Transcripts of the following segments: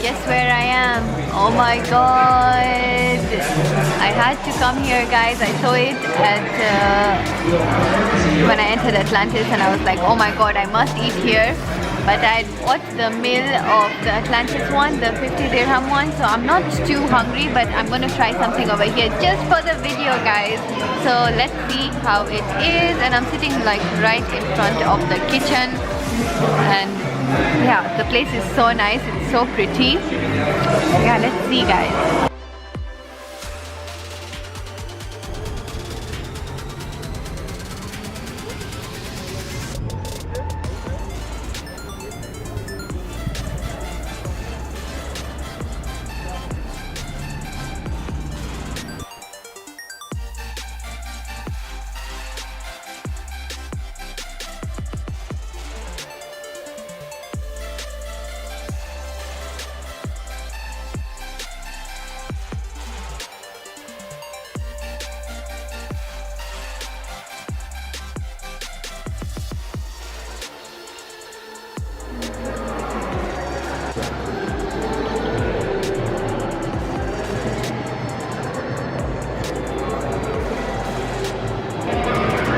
guess where I am? Oh my god! I had to come here, guys. I saw it at when I entered Atlantis, and I was like, oh my god, I must eat here. But I watched the meal of the Atlantis one, the 50 dirham one, so I'm not too hungry, but I'm gonna try something over here just for the video, guys. So let's see how it is. And I'm sitting like right in front of the kitchen, and yeah, the place is so nice, it's so pretty. Yeah, let's see, guys.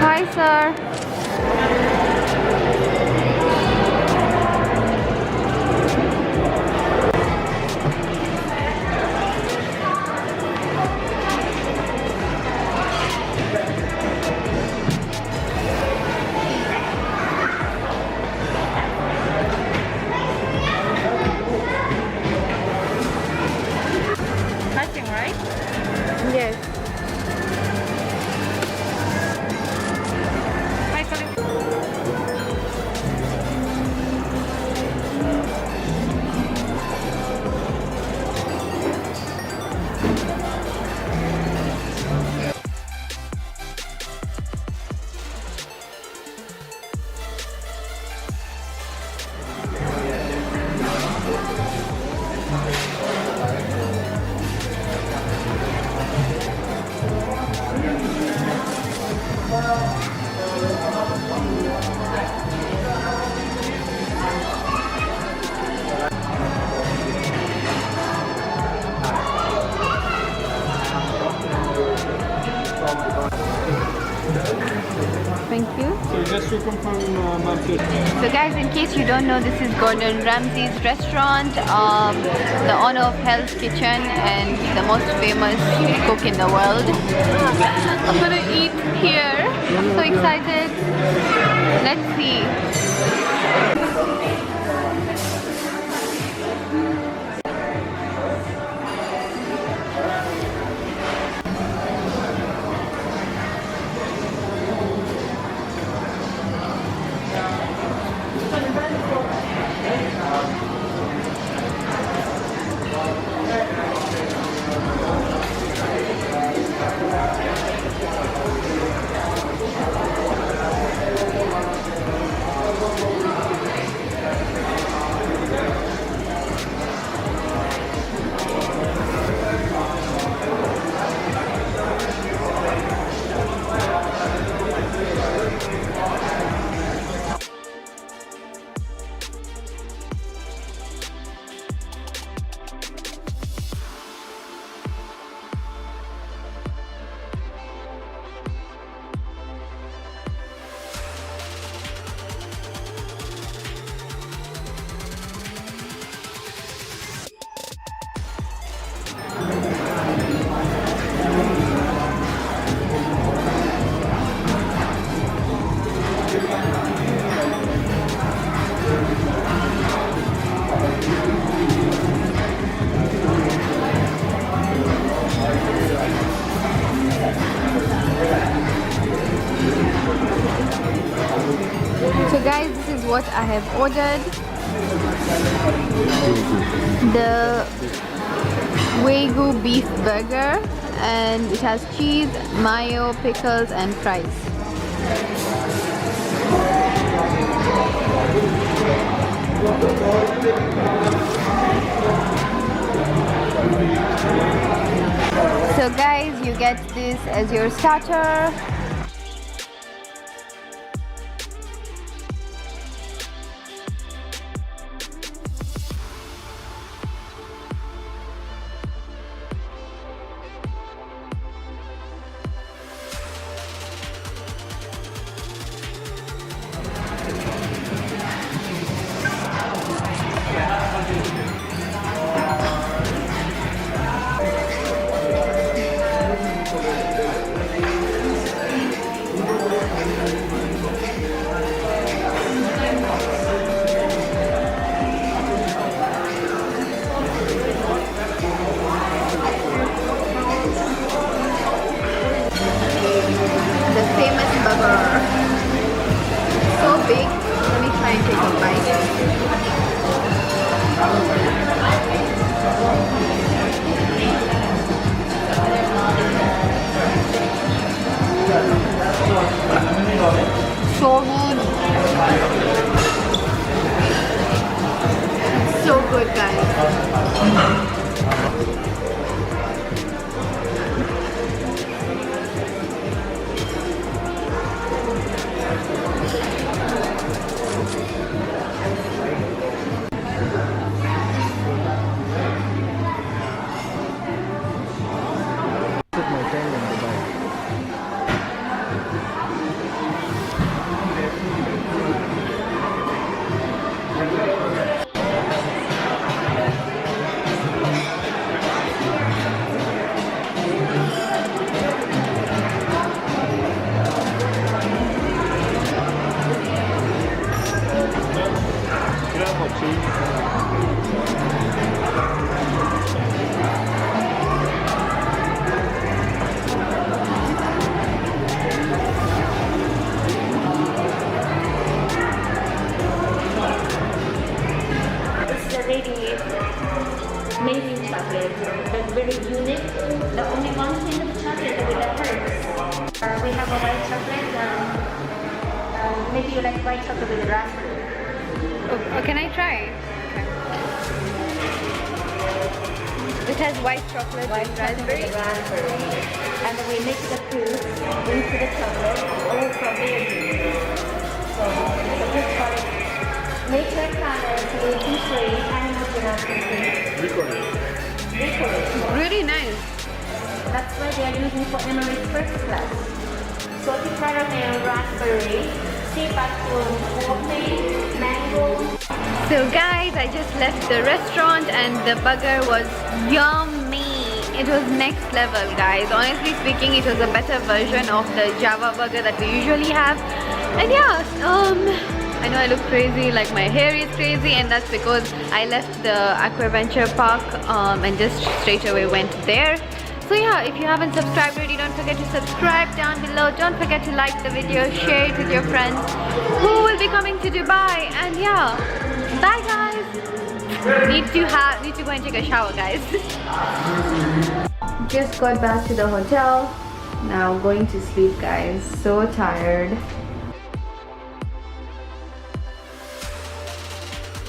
Hi, sir. Nothing, right? Yes. Hi, Colin. Thank you. So just to confirm, So guys, in case you don't know, this is Gordon Ramsay's restaurant, the owner of Hell's Kitchen and the most famous cook in the world. I'm gonna eat here. I'm so excited. Let's see. So guys, this is what I have ordered. The Wagyu beef burger, and it has cheese, mayo, pickles and fries. So guys, you get this as your starter. It's already amazing chocolate. That's very unique. The only one thing of the chocolate with the herbs. We have a white chocolate. Maybe you like white chocolate with raspberry. Oh, can I try? It has white chocolate with raspberry. And we mix the fruit into the chocolate, all from there. So it's a good product. Nature color, gluten-free, animal cruelty-free. Really nice. That's why they are using for Emirates first class. Salty caramel, raspberry, sea bathroom, coffee, mango. So guys, I just left the restaurant and the burger was yummy. It was next level, guys. Honestly speaking, it was a better version of the Java burger that we usually have. And yeah, I know I look crazy, like my hair is crazy, and that's because I left the Aquaventure Park and just straight away went there. So yeah, if you haven't subscribed already, don't forget to subscribe down below. Don't forget to like the video, share it with your friends who will be coming to Dubai. And yeah, bye guys. Need to go and take a shower, guys. Just got back to the hotel. Now going to sleep, guys. So tired.